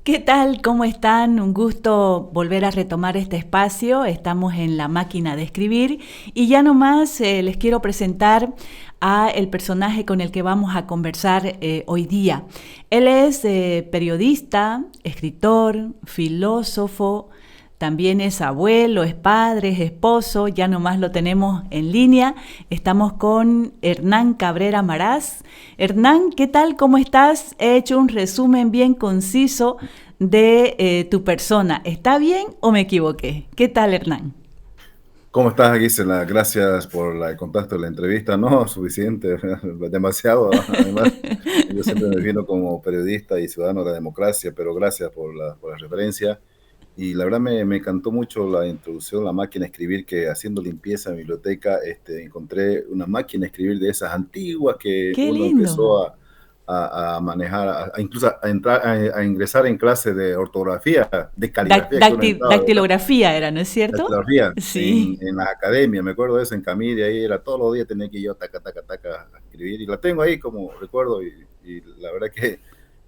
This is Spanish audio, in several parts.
¿Qué tal? ¿Cómo están? Un gusto volver a retomar este espacio. Estamos en la máquina de escribir y ya nomás les quiero presentar a el personaje con el que vamos a conversar hoy día. Él es periodista, escritor, filósofo, también es abuelo, es padre, es esposo, ya nomás lo tenemos en línea. Estamos con Hernán Cabrera Maraz. Hernán, ¿qué tal? ¿Cómo estás? He hecho un resumen bien conciso de tu persona. ¿Está bien o me equivoqué? ¿Qué tal, Hernán? ¿Cómo estás, Gisela? Gracias por el contacto de la entrevista. No, suficiente, demasiado. Además, yo siempre me defino como periodista y ciudadano de la democracia, pero gracias por la referencia. Y la verdad me encantó mucho la introducción, la máquina de escribir, que haciendo limpieza en mi biblioteca, encontré una máquina de escribir de esas antiguas que Qué uno lindo. empezó a manejar, incluso a entrar, a ingresar en clases de ortografía, de caligrafía que uno entraba, ¿verdad? Dactilografía era, ¿no es La cierto? tecnología Sí. en las academias, me acuerdo de eso en Camille, ahí era todos los días tenía que yo taca, taca, taca a escribir y la tengo ahí como recuerdo y la verdad que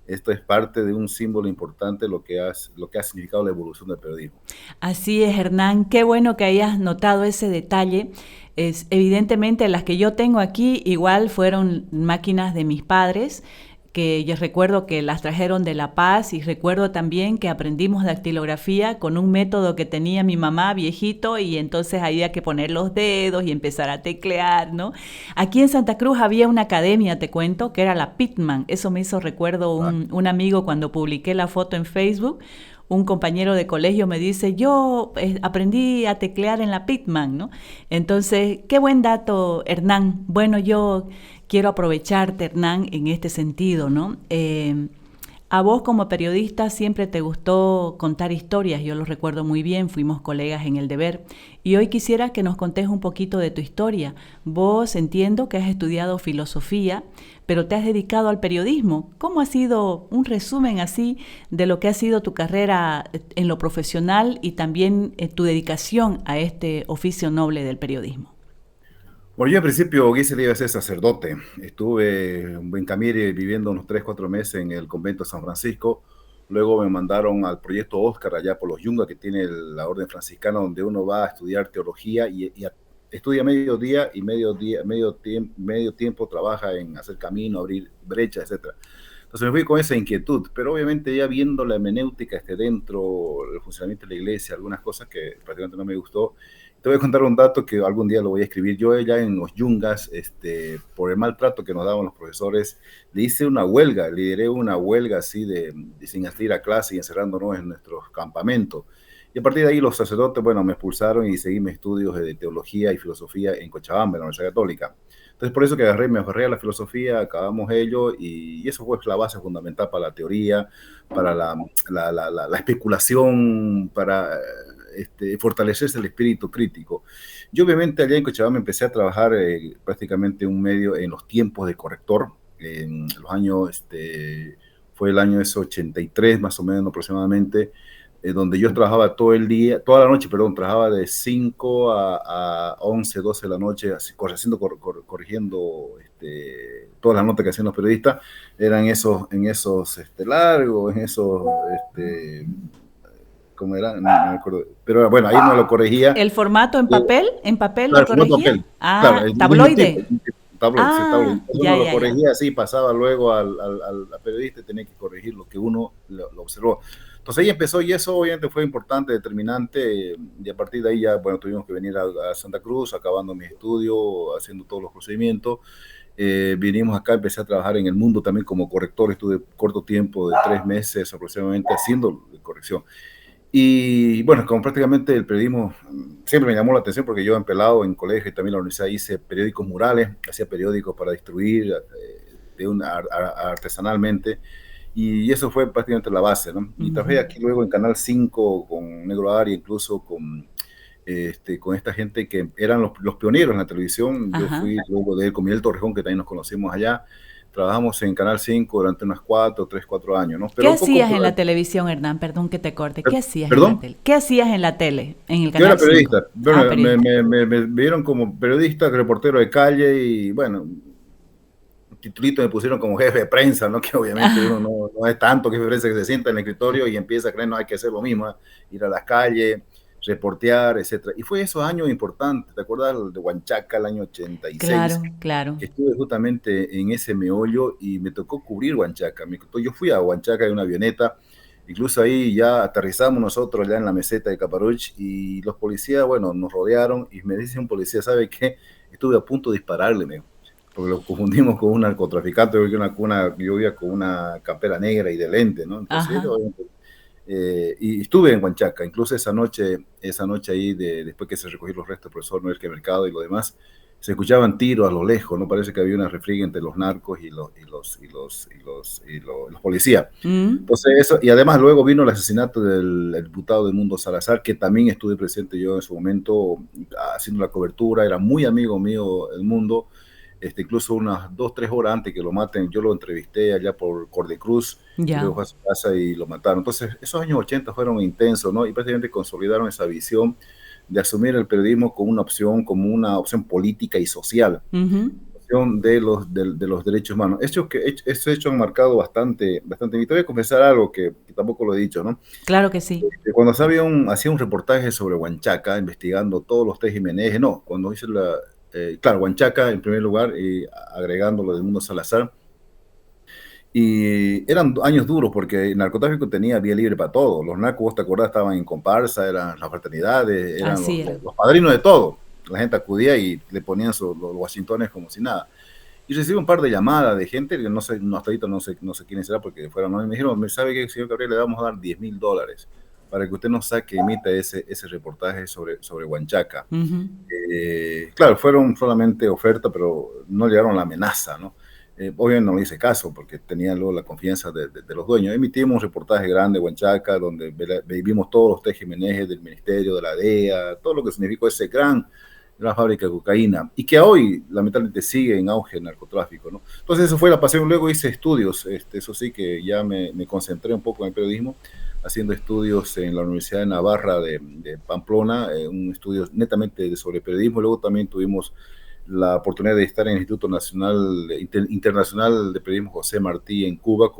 esto es parte de un símbolo importante lo que ha significado la evolución del periodismo. Así es, Hernán. Qué bueno que hayas notado ese detalle. Es, evidentemente, las que yo tengo aquí igual fueron máquinas de mis padres, que yo recuerdo que las trajeron de La Paz y recuerdo también que aprendimos dactilografía con un método que tenía mi mamá viejito y entonces había que poner los dedos y empezar a teclear, ¿no? Aquí en Santa Cruz había una academia, te cuento, que era la Pitman. Eso me hizo recuerdo Ah, un amigo cuando publiqué la foto en Facebook. Un compañero de colegio me dice, yo aprendí a teclear en la Pitman, ¿no? Entonces, qué buen dato, Hernán. Bueno, yo quiero aprovecharte, Hernán, en este sentido, ¿no? A vos como periodista siempre te gustó contar historias, yo lo recuerdo muy bien, fuimos colegas en El Deber, y hoy quisiera que nos contés un poquito de tu historia. Vos entiendo que has estudiado filosofía, pero te has dedicado al periodismo. ¿Cómo ha sido un resumen así de lo que ha sido tu carrera en lo profesional y también tu dedicación a este oficio noble del periodismo? bueno, yo al principio Gisela iba a ser sacerdote. Estuve en Camiri viviendo unos 3, 4 meses en el convento de San Francisco. Luego me mandaron al proyecto Oscar allá por los Yungas, que tiene la orden franciscana, donde uno va a estudiar teología estudia medio día y medio tiempo trabaja en hacer camino, abrir brechas, etcétera. Entonces me fui con esa inquietud, pero obviamente ya viendo la hermenéutica dentro, el funcionamiento de la iglesia, algunas cosas que prácticamente no me gustó. Te voy a contar un dato que algún día lo voy a escribir. Yo ya en los Yungas, por el maltrato que nos daban los profesores, le hice una huelga, lideré una huelga así de sin ir a clase y encerrándonos en nuestros campamentos. Y a partir de ahí los sacerdotes, bueno, me expulsaron y seguí mis estudios de teología y filosofía en Cochabamba, en la Universidad Católica. Entonces, por eso que me aferré a la filosofía, acabamos ello, y eso fue la base fundamental para la teoría, para la especulación, para fortalecerse el espíritu crítico. Yo obviamente allá en Cochabamba empecé a trabajar prácticamente un medio en los tiempos de corrector, en los años, fue el año ese 83 más o menos aproximadamente, donde yo trabajaba todo el día, toda la noche, perdón, trabajaba de 5 a 11, 12 de la noche, así, corrigiendo todas las notas que hacían los periodistas, eran en esos largos, en esos, ¿cómo era? No me acuerdo, pero bueno, ahí no lo corregía. ¿El formato Eh, en papel lo claro, formato corregía? papel, claro, Ah, el mismo tipo, tabloide. tabloide, sí, tabloide. Ah, Entonces ya, uno lo ya, ya. corregía así, pasaba luego al periodista y tenía que corregir lo que uno lo observó. Entonces ahí empezó y eso obviamente fue importante, determinante, y a partir de ahí ya, bueno, tuvimos que venir a Santa Cruz, acabando mis estudios, haciendo todos los procedimientos. Vinimos acá, empecé a trabajar en el mundo también como corrector, estuve corto tiempo de 3 meses aproximadamente haciendo corrección. Y bueno, como prácticamente el periodismo siempre me llamó la atención porque yo en pelado en colegio y también en la universidad hice periódicos murales, hacía periódicos para distribuir artesanalmente y eso fue prácticamente la base, ¿no? Y trabajé Ujú. aquí luego en Canal 5 con Negro Ari, incluso con esta gente que eran los pioneros en la televisión. Yo Ajá. fui luego de él con Miguel Torrejón, que también nos conocimos allá. Trabajamos en Canal 5 durante unos 4 años, ¿no? ¿Qué Pero un poco, hacías en la televisión, Hernán? Perdón que te corte. ¿Qué hacías en la perdón. tele? ¿Qué hacías en la tele, en el Yo era Canal 5? periodista. Ah, Bueno, periodista. me vieron como periodista, reportero de calle y bueno, titulito me pusieron como jefe de prensa, ¿no? Que obviamente uno no es tanto jefe de prensa que se sienta en el escritorio y empieza a creer, no, hay que hacer lo mismo, ¿eh? Ir a las calles, reportear, etcétera. Y fue esos años importantes, ¿te acuerdas de Huanchaca, el año 86? Claro, claro. Que estuve justamente en ese meollo y me tocó cubrir Huanchaca. Yo fui a Huanchaca en una avioneta, incluso ahí ya aterrizamos nosotros ya en la meseta de Caparuch y los policías, bueno, nos rodearon y me dice un policía, ¿sabe qué? Estuve a punto de dispararle, porque lo confundimos con un narcotraficante, yo iba con una campera negra y de lente, ¿no? Entonces, Ajá. y estuve en Huanchaca, incluso esa noche ahí, después que se recogieron los restos del profesor Noel que Mercado y lo demás, se escuchaban tiros a lo lejos, ¿no? Parece que había una refriega entre los narcos y los policías. Mm. Entonces eso, y además luego vino el asesinato del diputado del Mundo Salazar, que también estuve presente yo en su momento haciendo la cobertura, era muy amigo mío el Mundo, incluso unas 2, 3 horas antes que lo maten, yo lo entrevisté allá por Cordecruz, y Ya. luego fue a su casa y lo mataron. Entonces, esos años 80 fueron intensos, ¿no? Y prácticamente consolidaron esa visión de asumir el periodismo como una opción política y social, Ujú. de los derechos humanos. Estos hechos han marcado bastante mi. Te voy a confesar algo que tampoco lo he dicho, ¿no? Claro que sí. Cuando hacía un reportaje sobre Huanchaca, investigando todos los TGMNG, no, cuando hice claro, Huanchaca en primer lugar, y agregando lo del Mundo Salazar, y eran años duros porque el narcotráfico tenía vía libre para todo. Los narcos, vos te acordás, estaban en comparsa, eran las fraternidades, eran Así era. los padrinos de todo. La gente acudía y le ponían los washingtones como si nada. Y recibí un par de llamadas de gente, que no sé, hasta ahorita no sé quiénes será porque fueron, ¿no? Y me dijeron, ¿sabe qué, señor Gabriel? Le vamos a dar $10,000 para que usted nos saque, emita ese reportaje sobre Huanchaca. Ujú. Claro, fueron solamente ofertas, pero no llegaron a la amenaza, ¿no? Obviamente no le hice caso porque tenía luego la confianza de los dueños. Emitimos un reportaje grande de Huanchaca donde vivimos todos los TGMNG del Ministerio, de la DEA, todo lo que significó esa gran fábrica de cocaína y que hoy lamentablemente sigue en auge el narcotráfico, ¿no? Entonces eso fue la pasión. Luego hice estudios, eso sí que ya me concentré un poco en el periodismo, haciendo estudios en la Universidad de Navarra de Pamplona, un estudio netamente sobre periodismo. Luego también tuvimos la oportunidad de estar en el Instituto Nacional Internacional de Periodismo José Martí en Cuba,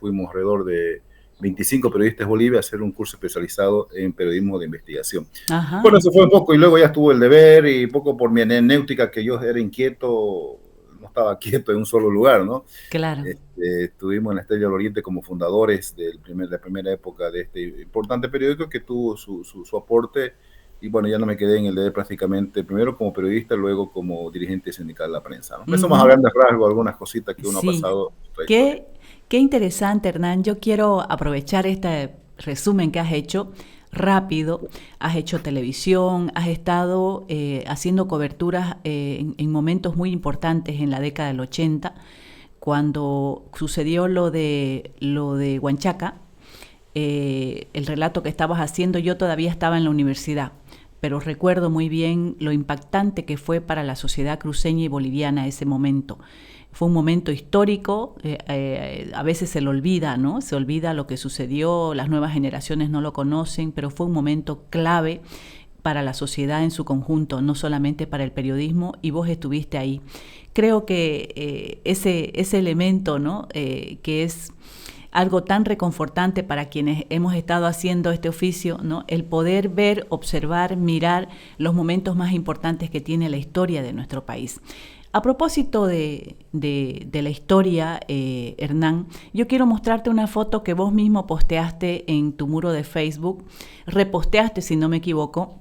fuimos alrededor de 25 periodistas de Bolivia a hacer un curso especializado en periodismo de investigación. Ajá. Bueno, eso fue un poco, y luego ya estuvo el deber, y poco por mi anéutica, que yo era inquieto, no estaba quieto en un solo lugar, ¿no? Claro. Estuvimos en la Estrella del Oriente como fundadores de la primera época de este importante periódico que tuvo su aporte. Y bueno, ya no me quedé en el deber prácticamente, primero como periodista, luego como dirigente sindical de la prensa, ¿no? Eso más a Ujú. grandes rasgos, algunas cositas que uno ha Sí. pasado en su trayectoria. Qué, qué interesante, Hernán. Yo quiero aprovechar este resumen que has hecho rápido. Has hecho televisión, has estado haciendo coberturas en momentos muy importantes en la década del 80, cuando sucedió lo de Huanchaca. El relato que estabas haciendo, yo todavía estaba en la universidad, pero recuerdo muy bien lo impactante que fue para la sociedad cruceña y boliviana ese momento. Fue un momento histórico, a veces se lo olvida, ¿no? Se olvida lo que sucedió, las nuevas generaciones no lo conocen, pero fue un momento clave para la sociedad en su conjunto, no solamente para el periodismo, y vos estuviste ahí. Creo que ese elemento, ¿no? Que es algo tan reconfortante para quienes hemos estado haciendo este oficio, ¿no? El poder ver, observar, mirar los momentos más importantes que tiene la historia de nuestro país. A propósito de la historia, Hernán, yo quiero mostrarte una foto que vos mismo posteaste en tu muro de Facebook, reposteaste, si no me equivoco,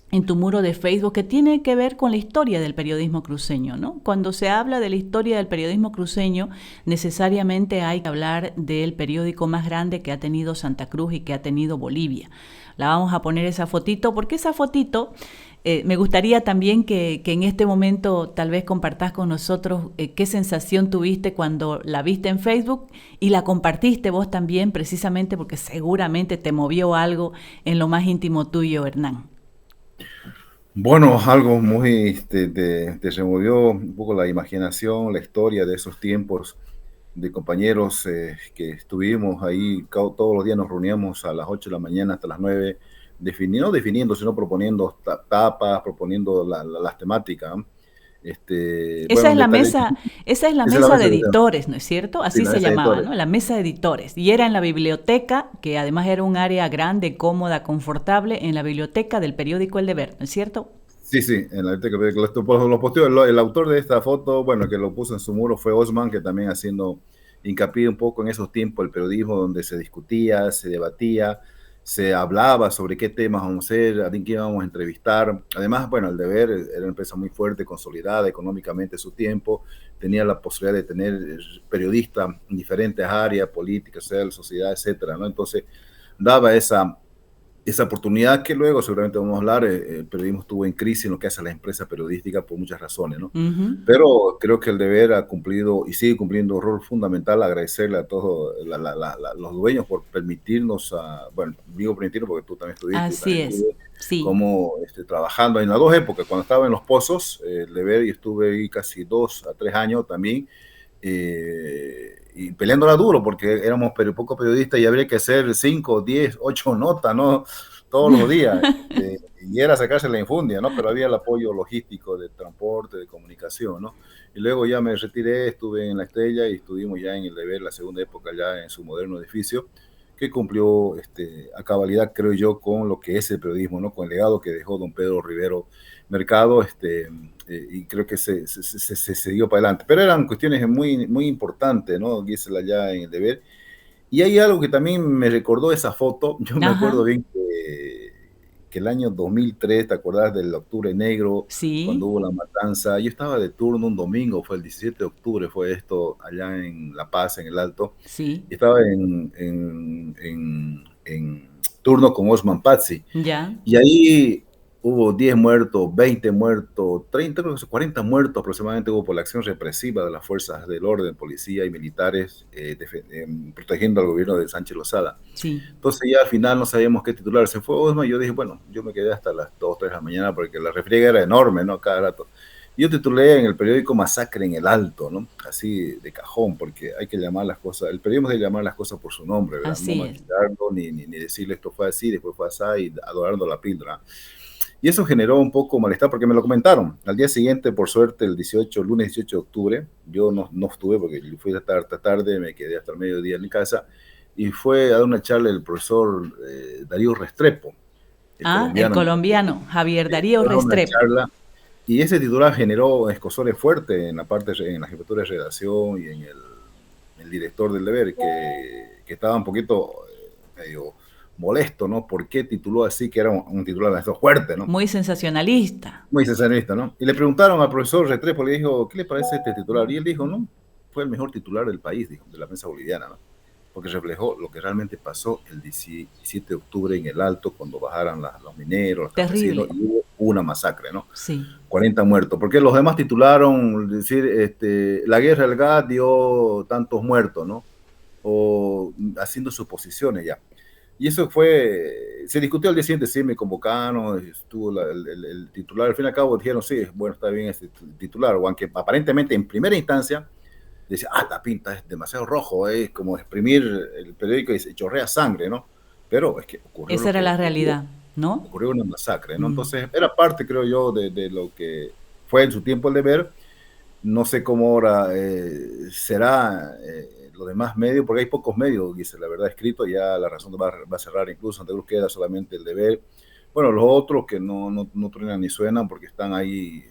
en tu muro de Facebook, que tiene que ver con la historia del periodismo cruceño, ¿no? Cuando se habla de la historia del periodismo cruceño, necesariamente hay que hablar del periódico más grande que ha tenido Santa Cruz y que ha tenido Bolivia. La vamos a poner esa fotito, porque esa fotito me gustaría también que en este momento tal vez compartás con nosotros qué sensación tuviste cuando la viste en Facebook y la compartiste vos también, precisamente porque seguramente te movió algo en lo más íntimo tuyo, Hernán. Bueno, algo muy, te removió un poco la imaginación, la historia de esos tiempos de compañeros que estuvimos ahí, todos los días nos reuníamos a las 8 de la mañana hasta las 9, no definiendo, sino proponiendo tapas, proponiendo las temáticas, ¿no? Esa Bueno, es un la detalle, mesa, esa es la esa es la mesa de mesa de editores, ¿no es cierto? sí, Así la se mesa de llamaba, editores. ¿no? La mesa de editores. Y era en la biblioteca, que además era un área grande, cómoda, confortable, en la biblioteca del periódico El Deber, ¿no es cierto? Sí, sí, en la biblioteca, lo posteó, el autor de esta foto, bueno, que lo puso en su muro fue Osman, que también haciendo hincapié un poco en esos tiempos, el periodismo donde se discutía, se debatía, se hablaba sobre qué temas vamos a hacer, a quién íbamos a entrevistar. Además, bueno, El Deber era una empresa muy fuerte, consolidada económicamente en su tiempo, tenía la posibilidad de tener periodistas en diferentes áreas, política, social, sociedad, etcétera, ¿no? Entonces, daba esa oportunidad que luego seguramente vamos a hablar, el periodismo estuvo en crisis en lo que hace a la empresa periodística por muchas razones, ¿no? Ujú. Pero creo que El Deber ha cumplido y sigue cumpliendo un rol fundamental, agradecerle a todos los dueños por permitirnos, bueno, digo permitirnos porque tú también estuviste, yo Así también es, estuve, sí, como trabajando en las dos épocas, cuando estaba en Los Pozos, El Deber, y estuve ahí casi 2 a 3 años también, y peleándola duro porque éramos pocos periodistas y habría que hacer 5, 10, 8 notas, ¿no? Todos los días. Y era sacarse la infundia, ¿no? Pero había el apoyo logístico de transporte, de comunicación, ¿no? Y luego ya me retiré, estuve en La Estrella y estuvimos ya en El Deber, la segunda época, ya en su moderno edificio, que cumplió a cabalidad, creo yo, con lo que es el periodismo, ¿no? Con el legado que dejó don Pedro Rivero Mercado, y creo que se dio para adelante. Pero eran cuestiones muy, muy importantes, ¿no? Gisela, ya en El Deber. Y hay algo que también me recordó esa foto. Yo me acuerdo ajá, bien que el año 2003, ¿te acordás del Octubre Negro, cuando sí, hubo la matanza? Yo estaba de turno un domingo, fue el 17 de octubre, fue esto, allá en La Paz, en el Alto. sí, Y estaba en turno con Osman Pazzi. ya, Y ahí hubo 10 muertos, 20 muertos, 30, creo que 40 muertos aproximadamente hubo por la acción represiva de las fuerzas del orden, policía y militares, protegiendo al gobierno de Sánchez Lozada. sí. Entonces ya al final no sabíamos qué titular. Se fue Osma y yo dije, bueno, yo me quedé hasta las 2, 3 de la mañana porque la refriega era enorme, ¿no? Cada rato. Y yo titulé en el periódico Masacre en el Alto, ¿no? Así de cajón, porque hay que llamar las cosas, el periodismo debe llamar las cosas por su nombre, ¿verdad? No Así es. maquillarlo, ni decirle esto fue así, después fue así, y adorando la píldora. Y eso generó un poco malestar porque me lo comentaron. Al día siguiente, por suerte, lunes 18 de octubre, yo no estuve porque fui hasta tarde, me quedé hasta el mediodía en mi casa, y fue a dar una charla el profesor Darío Restrepo, el Ah, el colombiano. colombiano, Javier Darío Fue a dar una Restrepo. charla y ese titular generó escosores fuertes en la jefatura de redacción y en el director del Deber, que estaba un poquito medio molesto, ¿no? ¿Por qué tituló así, que era un titular de estos fuerte, ¿no? Muy sensacionalista. Muy sensacionalista, ¿no? Y le preguntaron al profesor Restrepo, le dijo, ¿qué le parece este titular? Y él dijo, no, fue el mejor titular del país, dijo, de la prensa boliviana, ¿no? Porque reflejó lo que realmente pasó el 17 de octubre en el Alto, cuando bajaron los mineros, los campesinos, Terrible. y hubo una masacre, ¿no? Sí. 40 muertos, porque los demás titularon, decir, la guerra del GAD dio tantos muertos, ¿no? O haciendo suposiciones ya. Y eso se discutió al día siguiente, sí, me convocaron, estuvo el titular, al fin y al cabo dijeron, sí, bueno, está bien este titular, o aunque aparentemente en primera instancia decía, la pinta es demasiado rojo, es como exprimir el periódico y se chorrea sangre, ¿no? Pero es que ocurrió Esa lo era que la ocurrió, realidad, ¿no? ocurrió una masacre, ¿no? Mm. Entonces, era parte, creo yo, de lo que fue en su tiempo el Deber. No sé cómo ahora será los demás medios, porque hay pocos medios, dice la verdad, escrito, ya La Razón va a cerrar, incluso Santa Cruz queda solamente el Deber. Bueno, los otros que no truenan ni suenan porque están ahí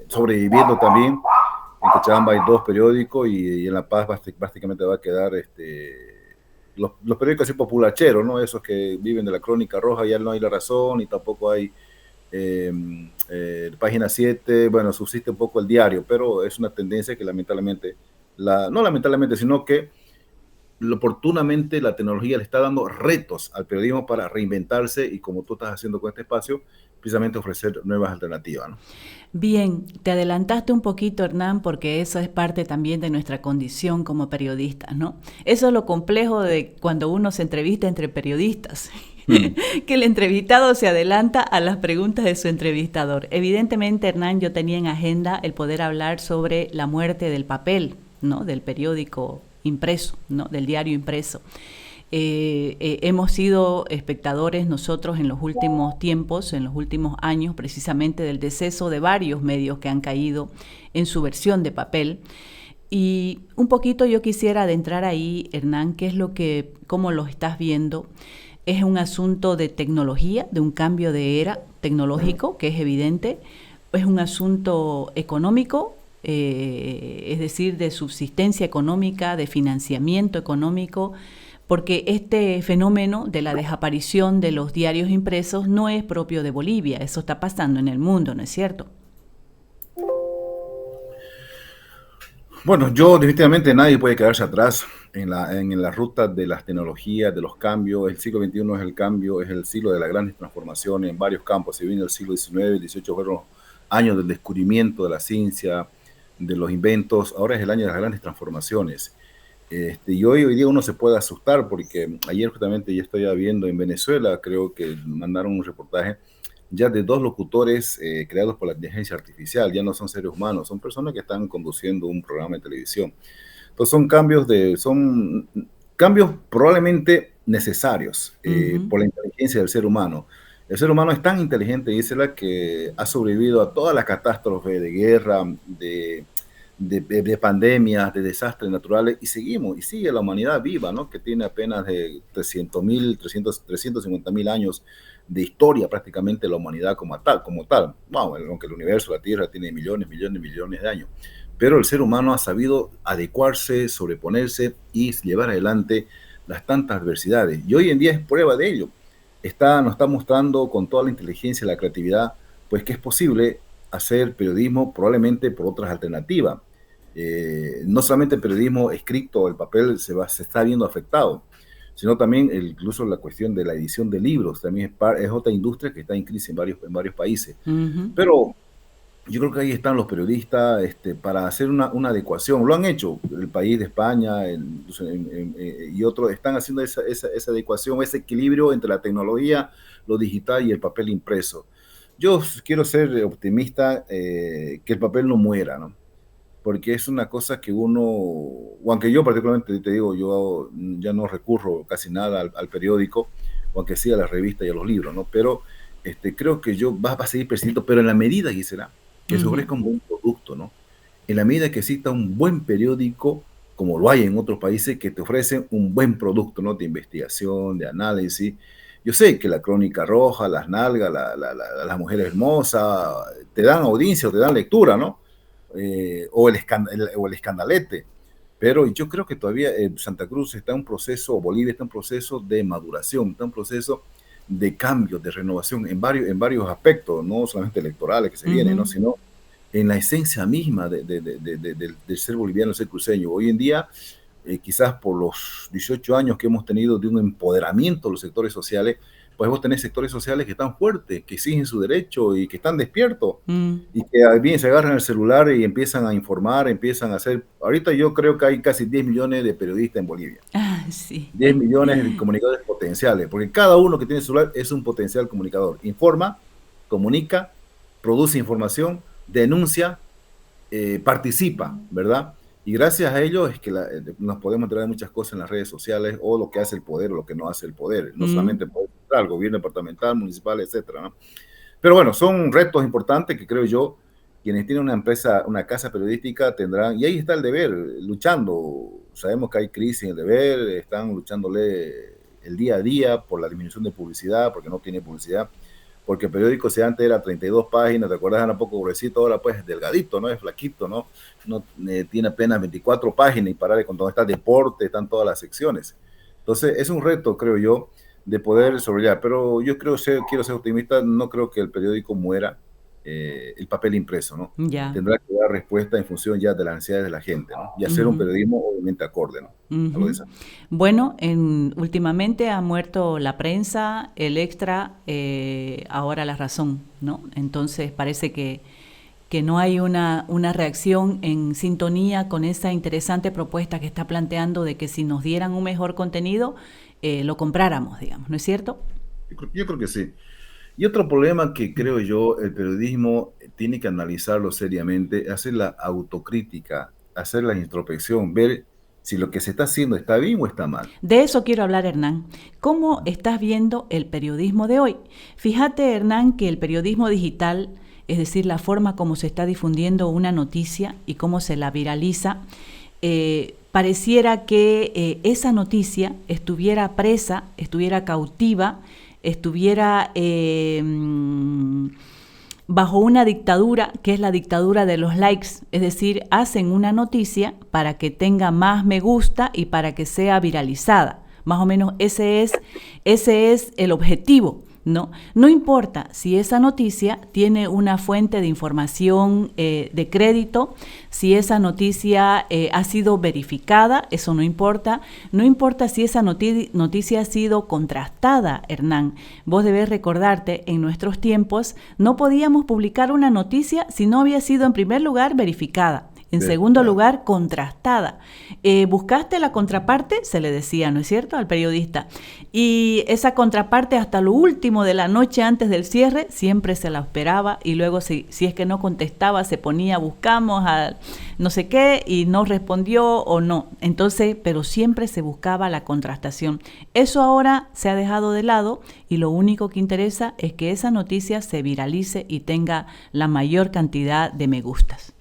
sobreviviendo también. En Cochabamba hay 2 periódicos y en La Paz básicamente va a quedar los periódicos así populacheros, ¿no? Esos que viven de la crónica roja, ya no hay La Razón y tampoco hay eh, Página 7, bueno, subsiste un poco el diario, pero es una tendencia que lamentablemente, no lamentablemente, sino que oportunamente la tecnología le está dando retos al periodismo para reinventarse y como tú estás haciendo con este espacio, precisamente ofrecer nuevas alternativas, ¿no? Bien, te adelantaste un poquito, Hernán, porque eso es parte también de nuestra condición como periodistas, ¿no? Eso es lo complejo de cuando uno se entrevista entre periodistas, Mm. que el entrevistado se adelanta a las preguntas de su entrevistador. Evidentemente, Hernán, yo tenía en agenda el poder hablar sobre la muerte del papel, ¿no? Del periódico impreso, ¿no? Del diario impreso. Hemos sido espectadores nosotros en los últimos tiempos, en los últimos años, precisamente del deceso de varios medios que han caído en su versión de papel. Y un poquito yo quisiera adentrar ahí, Hernán, cómo lo estás viendo. Es un asunto de tecnología, de un cambio de era tecnológico, que es evidente. Es un asunto económico, es decir, de subsistencia económica, de financiamiento económico, porque este fenómeno de la desaparición de los diarios impresos no es propio de Bolivia, eso está pasando en el mundo, ¿no es cierto? Bueno, yo definitivamente nadie puede quedarse atrás en la ruta de las tecnologías, de los cambios. El siglo XXI es el cambio, es el siglo de las grandes transformaciones en varios campos. Si bien el siglo XIX, el XVIII fueron años del descubrimiento de la ciencia, de los inventos, ahora es el año de las grandes transformaciones. Y hoy día uno se puede asustar porque ayer justamente yo estoy viendo en Venezuela, creo que mandaron un reportaje ya de dos locutores creados por la inteligencia artificial, ya no son seres humanos, son personas que están conduciendo un programa de televisión. Entonces son cambios probablemente necesarios por la inteligencia del ser humano. El ser humano es tan inteligente, dice la, que ha sobrevivido a todas las catástrofes de guerra, de pandemias, de desastres naturales, y seguimos, y sigue la humanidad viva, ¿no? Que tiene apenas de 350.000 años de historia prácticamente la humanidad como tal. Wow, aunque el universo, la Tierra, tiene millones, millones, millones de años. Pero el ser humano ha sabido adecuarse, sobreponerse y llevar adelante las tantas adversidades. Y hoy en día es prueba de ello. Nos está mostrando con toda la inteligencia y la creatividad, pues que es posible hacer periodismo probablemente por otras alternativas. No solamente el periodismo escrito, el papel se está viendo afectado, sino también incluso la cuestión de la edición de libros, también es otra industria que está en crisis en varios países. Pero yo creo que ahí están los periodistas para hacer una adecuación. Lo han hecho el país de España y otros están haciendo esa adecuación, ese equilibrio entre la tecnología, lo digital y el papel impreso. Yo quiero ser optimista, que el papel no muera, ¿no? Porque es una cosa que o aunque yo particularmente te digo, yo ya no recurro casi nada al periódico, o aunque sí a las revistas y a los libros, ¿no? Pero creo que va a seguir persistiendo, pero en la medida, Gisela, que se ofrezca un buen producto, ¿no? En la medida que exista un buen periódico, como lo hay en otros países, que te ofrecen un buen producto, ¿no? De investigación, de análisis. Yo sé que la Crónica Roja, las Nalgas, las Mujeres Hermosas, te dan audiencia o te dan lectura, ¿no? O el escandalete. Pero yo creo que todavía Santa Cruz está en un proceso, Bolivia está en un proceso de maduración, está en un proceso de cambio, de renovación en varios aspectos, no solamente electorales que se vienen, ¿no? Sino en la esencia misma del ser boliviano, ser cruceño. Hoy en día, quizás por los 18 años que hemos tenido de un empoderamiento de los sectores sociales, pues vos tenés sectores sociales que están fuertes, que exigen su derecho y que están despiertos, y que bien se agarran el celular y empiezan a informar, empiezan a hacer. Ahorita yo creo que hay casi 10 millones de periodistas en Bolivia. Sí. 10 millones de comunicadores potenciales, porque cada uno que tiene celular es un potencial comunicador. Informa, comunica, produce información, denuncia, participa, ¿verdad? Y gracias a ello es que nos podemos enterar de muchas cosas en las redes sociales, o lo que hace el poder o lo que no hace el poder. No solamente el poder central, el gobierno departamental, municipal, etcétera, ¿no? Pero bueno, son retos importantes que creo yo, quienes tienen una empresa, una casa periodística tendrán, y ahí está el deber, luchando. Sabemos que hay crisis en el deber, están luchándole el día a día por la disminución de publicidad, porque no tiene publicidad, porque el periódico si antes era 32 páginas, ¿te acuerdas? Era un poco gruesito, ahora pues es delgadito, ¿no? Es flaquito, ¿no? Tiene apenas 24 páginas, y para de contar, está deporte, están todas las secciones. Entonces es un reto, creo yo, de poder sobrellevar, pero yo quiero ser optimista, no creo que el periódico muera, el papel impreso, ¿no? Ya. Tendrá que dar respuesta en función ya de las necesidades de la gente, ¿no? Y hacer un periodismo obviamente acorde, ¿no? A lo de esa. Bueno, últimamente ha muerto La Prensa, El Extra, ahora La Razón, ¿no? Entonces parece que no hay una reacción en sintonía con esa interesante propuesta que está planteando de que si nos dieran un mejor contenido, lo compráramos, digamos, ¿no es cierto? Yo creo que sí. Y otro problema que creo yo, el periodismo tiene que analizarlo seriamente, hacer la autocrítica, hacer la introspección, ver si lo que se está haciendo está bien o está mal. De eso quiero hablar, Hernán. ¿Cómo estás viendo el periodismo de hoy? Fíjate, Hernán, que el periodismo digital, es decir, la forma como se está difundiendo una noticia y cómo se la viraliza, pareciera que esa noticia estuviera presa, estuviera cautiva, estuviera bajo una dictadura que es la dictadura de los likes, es decir, hacen una noticia para que tenga más me gusta y para que sea viralizada. Más o menos ese es el objetivo, ¿no? No importa si esa noticia tiene una fuente de información de crédito, si esa noticia ha sido verificada, eso no importa. No importa si esa noticia ha sido contrastada, Hernán. Vos debés recordarte, en nuestros tiempos no podíamos publicar una noticia si no había sido en primer lugar verificada. En segundo lugar, contrastada. Buscaste la contraparte, se le decía, ¿no es cierto?, al periodista. Y esa contraparte hasta lo último de la noche antes del cierre siempre se la esperaba y luego si es que no contestaba se ponía, buscamos a no sé qué y no respondió o no. Entonces, pero siempre se buscaba la contrastación. Eso ahora se ha dejado de lado y lo único que interesa es que esa noticia se viralice y tenga la mayor cantidad de me gustas.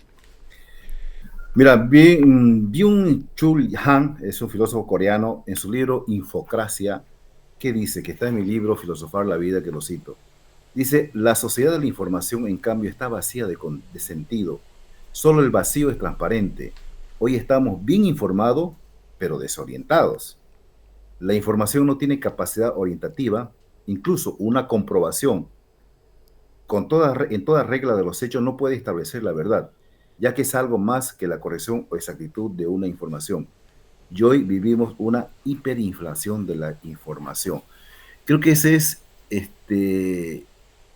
Mira, Byung-Chul Han es un filósofo coreano en su libro Infocracia, que dice, que está en mi libro Filosofar la vida, que lo cito. Dice, la sociedad de la información, en cambio, está vacía de sentido. Solo el vacío es transparente. Hoy estamos bien informados, pero desorientados. La información no tiene capacidad orientativa, incluso una comprobación. En toda regla de los hechos no puede establecer la verdad, ya que es algo más que la corrección o exactitud de una información. Y hoy vivimos una hiperinflación de la información. Creo que esa es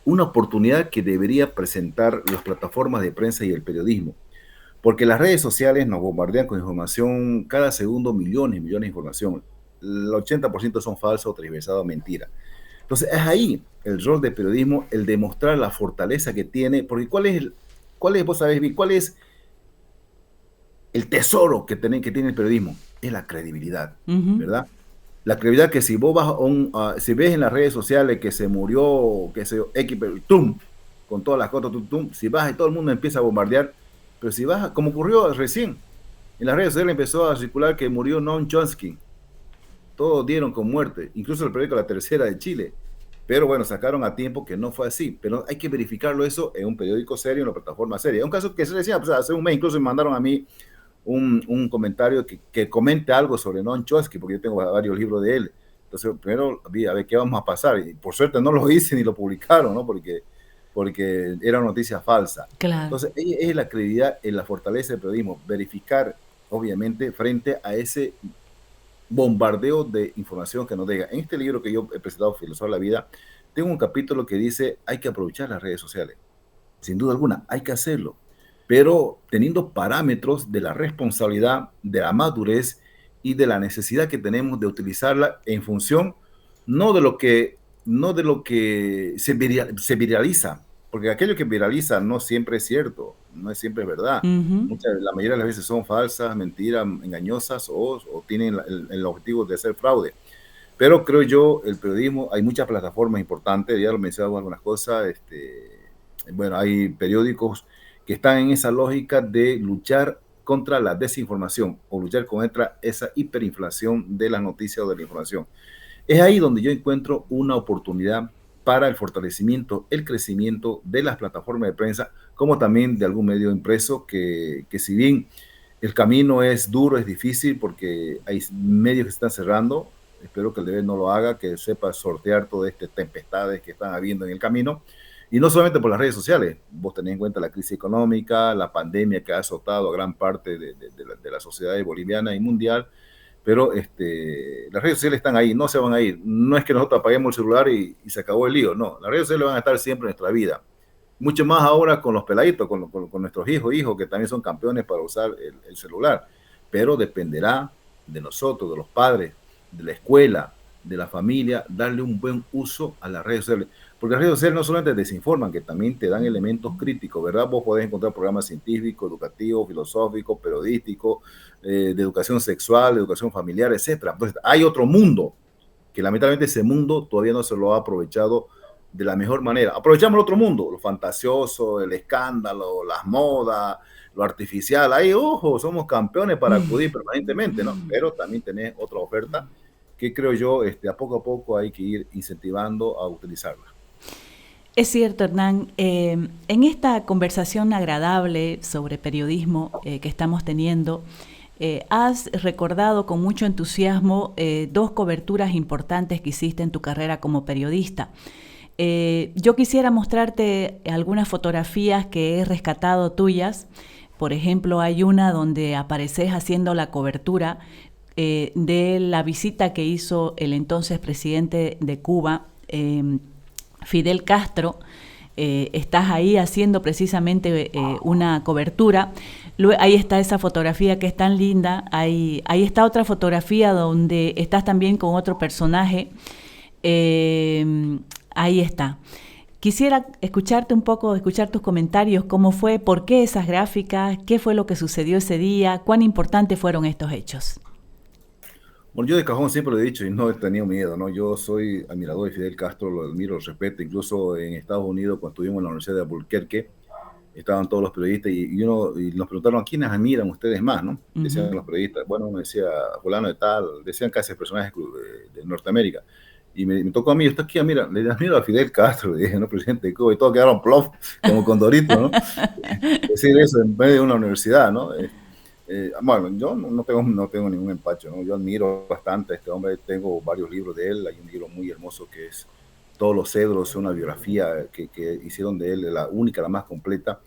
una oportunidad que debería presentar las plataformas de prensa y el periodismo, porque las redes sociales nos bombardean con información cada segundo, millones y millones de información. El 80% son falsos o transversados, mentira. Entonces es ahí el rol del periodismo, el demostrar la fortaleza que tiene, porque vos sabés, cuál es el tesoro que tiene el periodismo? Es la credibilidad, ¿verdad? La credibilidad, que si vos vas si ves en las redes sociales que se murió, que se tum, con todas las cosas, si vas y todo el mundo empieza a bombardear, pero si vas, como ocurrió recién, en las redes sociales empezó a circular que murió Noam Chomsky, todos dieron con muerte, incluso el periódico La Tercera de Chile, pero bueno, sacaron a tiempo que no fue así, pero hay que verificarlo eso en un periódico serio, en una plataforma seria. Es un caso que se decía, pues, hace un mes incluso me mandaron a mí un comentario que comente algo sobre Noam Chomsky, porque yo tengo varios libros de él. Entonces, primero vi a ver qué vamos a pasar, y por suerte no lo hice ni lo publicaron, ¿no? Porque era una noticia falsa. Claro. Entonces, es la credibilidad, en la fortaleza del periodismo, verificar, obviamente, frente a ese bombardeo de información que nos llega. En este libro que yo he presentado, Filosofar la vida, tengo un capítulo que dice, hay que aprovechar las redes sociales. Sin duda alguna, hay que hacerlo, pero teniendo parámetros de la responsabilidad, de la madurez y de la necesidad que tenemos de utilizarla en función no de lo que se viraliza, porque aquello que viraliza no siempre es cierto, no es siempre verdad. La mayoría de las veces son falsas, mentiras, engañosas o tienen el objetivo de hacer fraude. Pero creo yo, el periodismo, hay muchas plataformas importantes, ya lo mencionaba algunas cosas, bueno, hay periódicos que están en esa lógica de luchar contra la desinformación o luchar contra esa hiperinflación de las noticias o de la información. Es ahí donde yo encuentro una oportunidad para el fortalecimiento, el crecimiento de las plataformas de prensa, como también de algún medio impreso que si bien el camino es duro, es difícil, porque hay medios que se están cerrando. Espero que el deber no lo haga, que sepa sortear todas estas tempestades que están habiendo en el camino. Y no solamente por las redes sociales, vos tenés en cuenta la crisis económica, la pandemia que ha azotado a gran parte de la sociedad boliviana y mundial, pero las redes sociales están ahí, no se van a ir. No es que nosotros apaguemos el celular y se acabó el lío, no. Las redes sociales van a estar siempre en nuestra vida. Mucho más ahora con los peladitos, con nuestros hijos que también son campeones para usar el celular. Pero dependerá de nosotros, de los padres, de la escuela, de la familia, darle un buen uso a las redes sociales. Porque las redes sociales no solamente desinforman, que también te dan elementos críticos, ¿verdad? Vos podés encontrar programas científicos, educativos, filosóficos, periodísticos, de educación sexual, de educación familiar, etcétera. Entonces, hay otro mundo, que lamentablemente ese mundo todavía no se lo ha aprovechado de la mejor manera. Aprovechamos el otro mundo, lo fantasioso, el escándalo, las modas, lo artificial. Ahí, ojo, somos campeones para acudir permanentemente, ¿no? Pero también tenés otra oferta que creo yo, a poco hay que ir incentivando a utilizarla. Es cierto, Hernán. En esta conversación agradable sobre periodismo que estamos teniendo, has recordado con mucho entusiasmo 2 coberturas importantes que hiciste en tu carrera como periodista. Yo quisiera mostrarte algunas fotografías que he rescatado tuyas. Por ejemplo, hay una donde apareces haciendo la cobertura de la visita que hizo el entonces presidente de Cuba, Fidel Castro. Estás ahí haciendo precisamente una cobertura. Ahí está esa fotografía que es tan linda. Ahí está otra fotografía donde estás también con otro personaje. Ahí está. Quisiera escucharte un poco, escuchar tus comentarios, cómo fue, por qué esas gráficas, qué fue lo que sucedió ese día, cuán importantes fueron estos hechos. Bueno, yo de cajón siempre lo he dicho y no he tenido miedo, ¿no? Yo soy admirador de Fidel Castro, lo admiro, lo respeto. Incluso en Estados Unidos, cuando estuvimos en la Universidad de Albuquerque, estaban todos los periodistas y nos preguntaron, ¿a quiénes admiran ustedes más, no? Decían los periodistas, bueno, uno decía, fulano de tal, decían casi personajes de Norteamérica. Y me tocó a mí, esto aquí, mira, le admiro a Fidel Castro, le dije, no, presidente de Cuba, y todos quedaron plof, como condorito, ¿no? Decir eso en medio de una universidad, ¿no? Bueno, yo no tengo ningún empacho, ¿no? Yo admiro bastante a este hombre, tengo varios libros de él, hay un libro muy hermoso que es Todos los Cedros, una biografía que hicieron de él, la única, la más completa.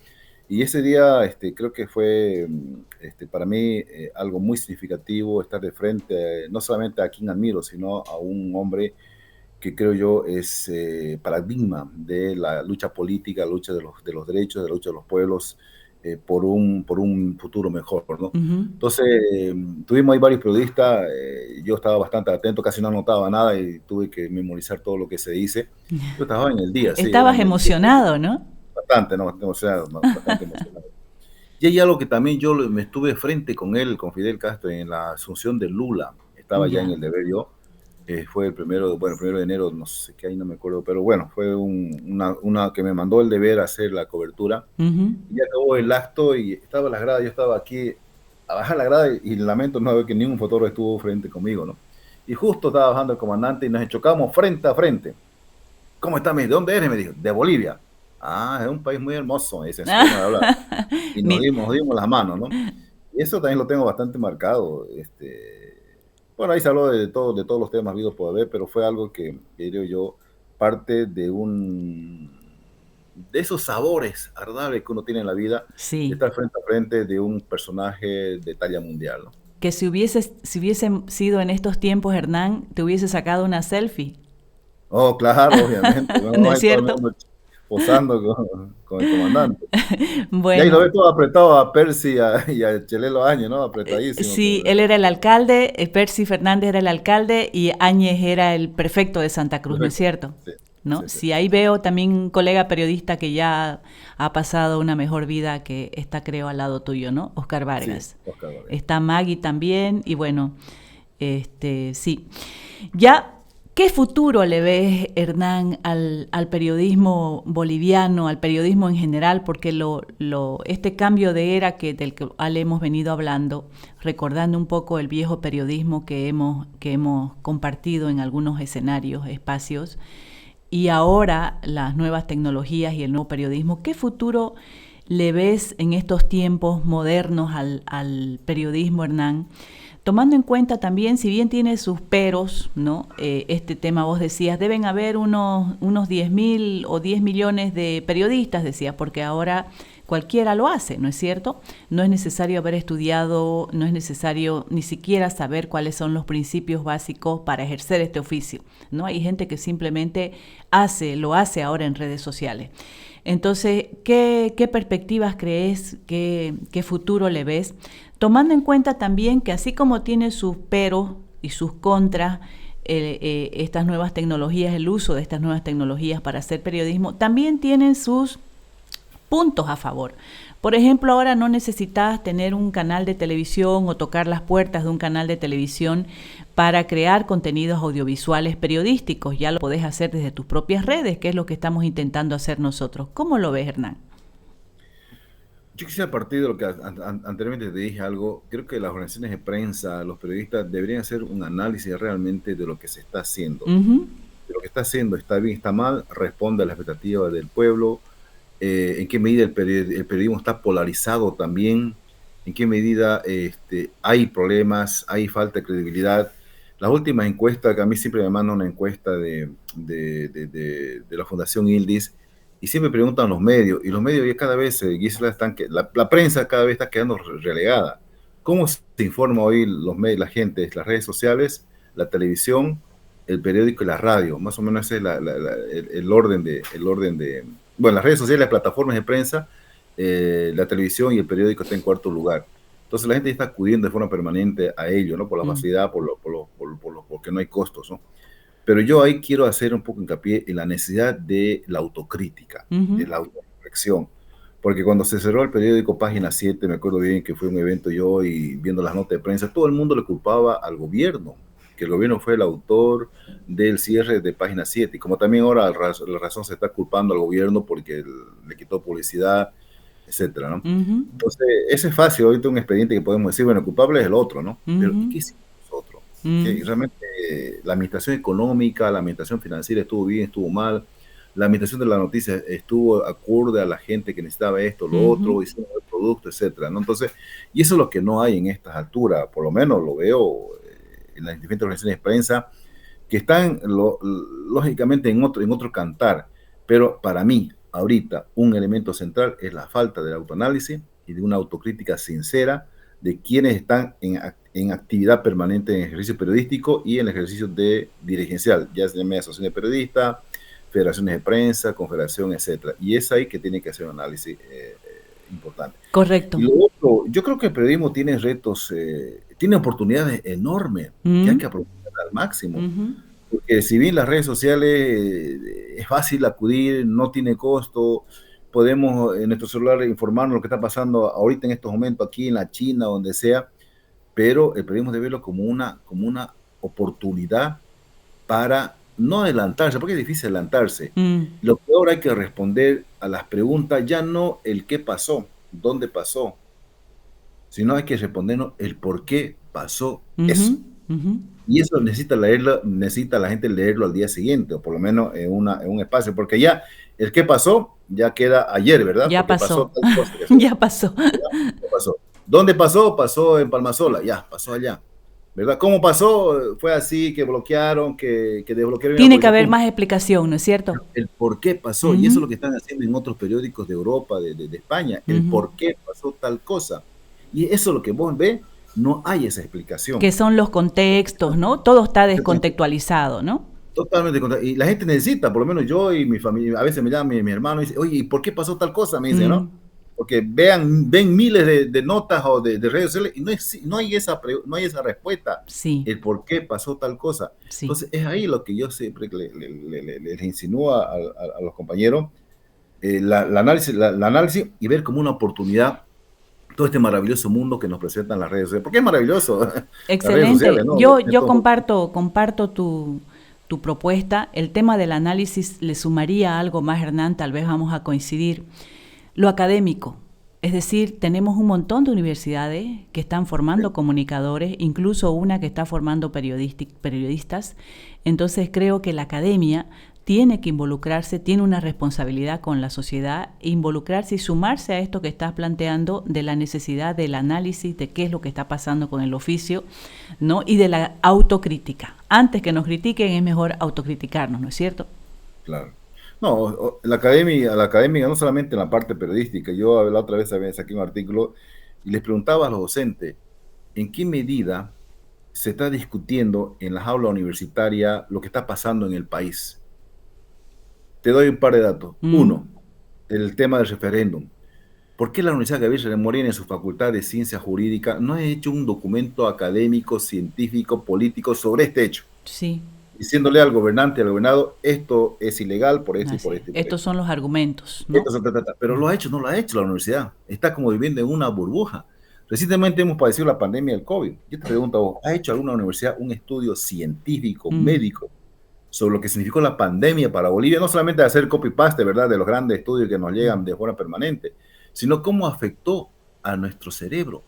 Y ese día creo que fue para mí algo muy significativo estar de frente, no solamente a quien admiro, sino a un hombre que creo yo es paradigma de la lucha política, la lucha de los derechos, de la lucha de los pueblos, por un futuro mejor, ¿no? Entonces, tuvimos ahí varios periodistas, yo estaba bastante atento, casi no anotaba nada y tuve que memorizar todo lo que se dice. Yo estaba en el día, sí. Estabas emocionado, ¿no? Bastante, ¿no? Bastante emocionado. Y hay algo que también yo me estuve frente con él, con Fidel Castro, en la asunción de Lula. Estaba ya en el deber yo. Fue el primero de enero, no sé qué ahí, no me acuerdo, pero bueno, fue una que me mandó el deber a hacer la cobertura. Y ya acabó el acto y estaba en las gradas, yo estaba aquí a bajar la grada y lamento no ver que ningún fotógrafo estuvo frente conmigo, ¿no? Y justo estaba bajando el comandante y nos chocamos frente a frente. ¿Cómo está? ¿De dónde eres? Me dijo, de Bolivia. Ah, es un país muy hermoso, me dicen. Y nos dimos las manos, ¿no? Y eso también lo tengo bastante marcado. Bueno, ahí se habló de todos los temas habidos por haber, pero fue algo que creo yo, parte de esos sabores agradables que uno tiene en la vida, sí, de estar frente a frente de un personaje de talla mundial, ¿no? Que si hubiese sido en estos tiempos, Hernán, te hubiese sacado una selfie. Oh, claro, obviamente. ¿No es cierto? Posando con el comandante. Bueno. Y ahí lo ve todo apretado a Percy y a Chelelo Áñez, ¿no? Apretadísimo. Sí, él era el alcalde, Percy Fernández era el alcalde y Áñez era el prefecto de Santa Cruz, ¿no es cierto? Sí. ¿No? Sí, ahí veo también un colega periodista que ya ha pasado una mejor vida, que está, creo, al lado tuyo, ¿no? Oscar Vargas. Sí, Oscar Vargas. Está Maggie también y bueno, sí. Ya, ¿qué futuro le ves, Hernán, al periodismo boliviano, al periodismo en general? Porque este cambio de era del que hemos venido hablando, recordando un poco el viejo periodismo que hemos compartido en algunos escenarios, espacios, y ahora las nuevas tecnologías y el nuevo periodismo, ¿qué futuro le ves en estos tiempos modernos al periodismo, Hernán? Tomando en cuenta también, si bien tiene sus peros, ¿no? Este tema vos decías, deben haber unos 10.000 o 10 millones de periodistas, decías, porque ahora cualquiera lo hace, ¿no es cierto? No es necesario haber estudiado, no es necesario ni siquiera saber cuáles son los principios básicos para ejercer este oficio, ¿no? Hay gente que simplemente lo hace ahora en redes sociales. Entonces, ¿qué perspectivas crees, qué futuro le ves? Tomando en cuenta también que así como tiene sus peros y sus contras, estas nuevas tecnologías, el uso de estas nuevas tecnologías para hacer periodismo, también tienen sus puntos a favor. Por ejemplo, ahora no necesitas tener un canal de televisión o tocar las puertas de un canal de televisión para crear contenidos audiovisuales periodísticos. Ya lo podés hacer desde tus propias redes, que es lo que estamos intentando hacer nosotros. ¿Cómo lo ves, Hernán? Yo quisiera partir de lo que anteriormente te dije algo. Creo que las organizaciones de prensa, los periodistas deberían hacer un análisis realmente de lo que se está haciendo. Uh-huh. De lo que está haciendo, está bien, está mal, responde a las expectativas del pueblo, en qué medida el periodismo está polarizado también, en qué medida hay problemas, hay falta de credibilidad. Las últimas encuestas, que a mí siempre me mandan una encuesta de la Fundación ILDIS, y siempre preguntan los medios, y los medios ya cada vez, Gisela, la prensa cada vez está quedando relegada. ¿Cómo se informa hoy los medios, la gente? Las redes sociales, la televisión, el periódico y la radio. Más o menos ese es el orden de, bueno, las redes sociales, las plataformas de prensa, la televisión y el periódico está en cuarto lugar. Entonces la gente está acudiendo de forma permanente a ello, ¿no? Por la facilidad, porque no hay costos, ¿no? Pero yo ahí quiero hacer un poco hincapié en la necesidad de la autocrítica, de la autorreflexión. Porque cuando se cerró el periódico Página 7, me acuerdo bien que fue un evento yo y viendo las notas de prensa, todo el mundo le culpaba al gobierno, que el gobierno fue el autor del cierre de Página 7. Y como también ahora la razón se está culpando al gobierno porque le quitó publicidad, etcétera, ¿no? Entonces, ese es fácil, ahorita un expediente que podemos decir, bueno, el culpable es el otro, ¿no? Pero ¿y qué hicimos nosotros? Que realmente la administración económica, la administración financiera estuvo bien, estuvo mal, la administración de la noticia estuvo acorde a la gente que necesitaba esto, lo otro, hicimos el producto, etcétera, ¿no? Entonces, y eso es lo que no hay en estas alturas, por lo menos lo veo en las diferentes organizaciones de prensa, que están lógicamente en otro cantar, pero para mí, ahorita, un elemento central es la falta del autoanálisis y de una autocrítica sincera de quienes están en actividad permanente en ejercicio periodístico y en el ejercicio de dirigencial, ya se llame asociación de periodistas, federaciones de prensa, confederación, etcétera. Y es ahí que tiene que hacer un análisis importante. Correcto. Y lo otro, yo creo que el periodismo tiene retos, tiene oportunidades enormes que hay que aprovechar al máximo. Porque si bien las redes sociales es fácil acudir, no tiene costo, podemos en nuestro celular informarnos lo que está pasando ahorita en estos momentos aquí en la China, donde sea, pero el periodismo debe verlo como una oportunidad para no adelantarse, porque es difícil adelantarse. Lo que ahora hay que responder a las preguntas, ya no el qué pasó, dónde pasó, sino hay que respondernos el por qué pasó eso. Y eso necesita la gente leerlo al día siguiente, o por lo menos en un espacio, porque ya el qué pasó ya queda ayer, ¿verdad? Ya porque pasó. Ya pasó. Ya pasó. ¿Dónde pasó? Pasó en Palmasola, ya, pasó allá. ¿Verdad? ¿Cómo pasó? Fue así, que bloquearon, que desbloquearon. Tiene que haber más explicación, ¿no es cierto? El por qué pasó, y eso es lo que están haciendo en otros periódicos de Europa, de España, el por qué pasó tal cosa. Y eso es lo que vos ves, no hay esa explicación. Que son los contextos, ¿no? Todo está descontextualizado, ¿no? Totalmente. Y la gente necesita, por lo menos yo y mi familia, a veces me llama mi hermano y dice, oye, ¿y por qué pasó tal cosa? Me dice, ¿no? Porque ven miles de notas o de redes sociales y no hay esa respuesta. Sí. El por qué pasó tal cosa. Sí. Entonces, es ahí lo que yo siempre les insinúo a los compañeros, el análisis y ver como una oportunidad todo este maravilloso mundo que nos presentan las redes sociales. Porque es maravilloso. Excelente. Las redes sociales, ¿no? Yo comparto tu propuesta. El tema del análisis le sumaría algo más, Hernán, tal vez vamos a coincidir. Lo académico, es decir, tenemos un montón de universidades que están formando comunicadores, incluso una que está formando periodistas. Entonces creo que la academia tiene que involucrarse, tiene una responsabilidad con la sociedad, involucrarse y sumarse a esto que estás planteando de la necesidad del análisis de qué es lo que está pasando con el oficio, ¿no? Y de la autocrítica. Antes que nos critiquen es mejor autocriticarnos, ¿no es cierto? Claro. No, la academia no solamente en la parte periodística. Yo la otra vez saqué un artículo y les preguntaba a los docentes en qué medida se está discutiendo en las aulas universitarias lo que está pasando en el país. Te doy un par de datos. Uno, el tema del referéndum. ¿Por qué la Universidad Gabriel René Moreno en su facultad de Ciencia Jurídica no ha hecho un documento académico, científico, político sobre este hecho? Sí, diciéndole al gobernante, al gobernado, esto es ilegal por esto y por así es. esto y por Estos esto. son los argumentos, ¿no? Pero lo ha hecho, no lo ha hecho la universidad. Está como viviendo en una burbuja. Recientemente hemos padecido la pandemia del COVID. Yo te pregunto a vos, ¿ha hecho alguna universidad un estudio científico, Mm, médico, sobre lo que significó la pandemia para Bolivia? No solamente hacer copy-paste, ¿verdad?, de los grandes estudios que nos mm, llegan de forma permanente, sino cómo afectó a nuestro cerebro,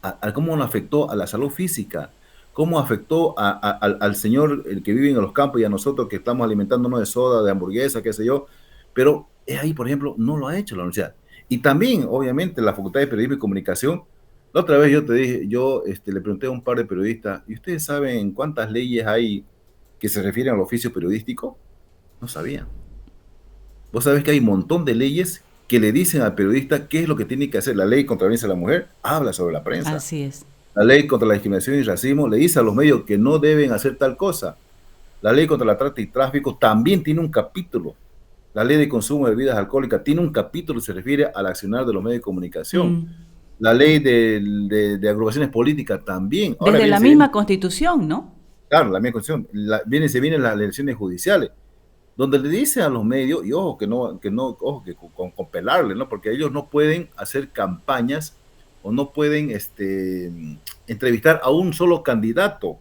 a cómo nos afectó a la salud física, cómo afectó al señor el que vive en los campos y a nosotros que estamos alimentándonos de soda, de hamburguesa, qué sé yo. Pero ahí, por ejemplo, no lo ha hecho la universidad. Y también, obviamente, la Facultad de Periodismo y Comunicación. La otra vez yo te dije, le pregunté a un par de periodistas, ¿y ustedes saben cuántas leyes hay que se refieren al oficio periodístico? No sabían. Vos sabés que hay un montón de leyes que le dicen al periodista qué es lo que tiene que hacer. La ley contra la violencia de la mujer habla sobre la prensa. así es. La ley contra la discriminación y racismo le dice a los medios que no deben hacer tal cosa. La ley contra la trata y tráfico también tiene un capítulo. La ley de consumo de bebidas alcohólicas tiene un capítulo que se refiere al accionar de los medios de comunicación. Mm. La ley de agrupaciones políticas también. Ahora Desde bien, la misma Constitución, ¿no? claro, la misma cuestión. Se vienen las elecciones judiciales, donde le dice a los medios, y ojo ojo que con pelarle, ¿no? Porque ellos no pueden hacer campañas o no pueden entrevistar a un solo candidato.